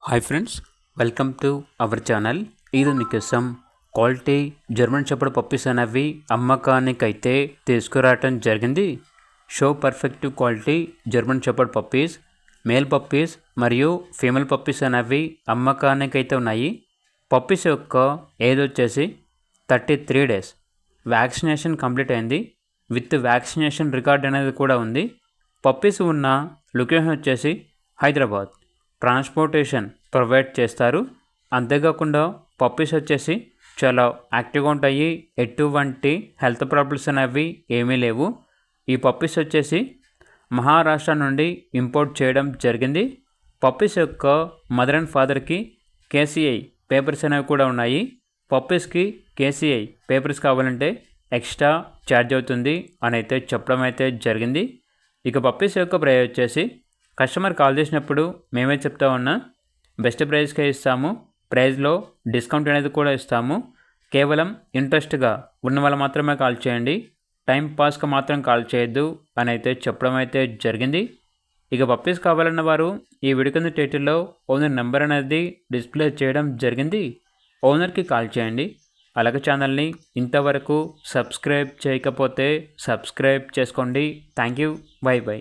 Hi friends, welcome to our channel. ఇది మీకోసం quality German shepherd puppies అనేవి అమ్మకానికైతే తీసుకురావటం జరిగింది. Show perfect quality German shepherd puppies, male puppies మరియు ఫీమేల్ పప్పీస్ అనేవి అమ్మకానికైతే ఉన్నాయి. పప్పీస్ యొక్క ఏజ్ వచ్చేసి 33 days. వ్యాక్సినేషన్ కంప్లీట్ అయింది. విత్ వ్యాక్సినేషన్ రికార్డ్ అనేది కూడా ఉంది. పప్పీస్ ఉన్న లొకేషన్ వచ్చేసి హైదరాబాద్. ట్రాన్స్పోర్టేషన్ ప్రొవైడ్ చేస్తారు. అంతేకాకుండా పప్పీస్ వచ్చేసి చాలా యాక్టివ్గా ఉంటాయి. ఎటువంటి హెల్త్ ప్రాబ్లమ్స్ అనేవి ఏమీ లేవు. ఈ పప్పీస్ వచ్చేసి మహారాష్ట్ర నుండి ఇంపోర్ట్ చేయడం జరిగింది. పప్పీస్ యొక్క మదర్ అండ్ ఫాదర్కి కేసీఐ పేపర్స్ అనేవి కూడా ఉన్నాయి. పప్పీస్కి కేసీఐ పేపర్స్ కావాలంటే ఎక్స్ట్రా ఛార్జ్ అవుతుంది అని అయితే చెప్పడం అయితే జరిగింది. ఇక పప్పీస్ యొక్క ప్రైస్ వచ్చేసి కస్టమర్ కాల్ చేసినప్పుడు మేమే చెప్తా ఉన్నా బెస్ట్ ప్రైస్కే ఇస్తాము. ప్రైస్లో డిస్కౌంట్ అనేది కూడా ఇస్తాము. కేవలం ఇంట్రెస్ట్గా ఉన్న వాళ్ళు మాత్రమే కాల్ చేయండి, టైం పాస్కి మాత్రం కాల్ చేయొద్దు అని అయితే చెప్పడం అయితే జరిగింది. ఇక పప్పీస్ కావాలన్న వారు ఈ వీడియో కింద టైటిల్లో ఓనర్ నెంబర్ అనేది డిస్ప్లే చేయడం జరిగింది. ఓనర్కి కాల్ చేయండి. అలాగే ఛానల్ని ఇంతవరకు సబ్స్క్రైబ్ చేయకపోతే సబ్స్క్రైబ్ చేసుకోండి. Thank you. By by.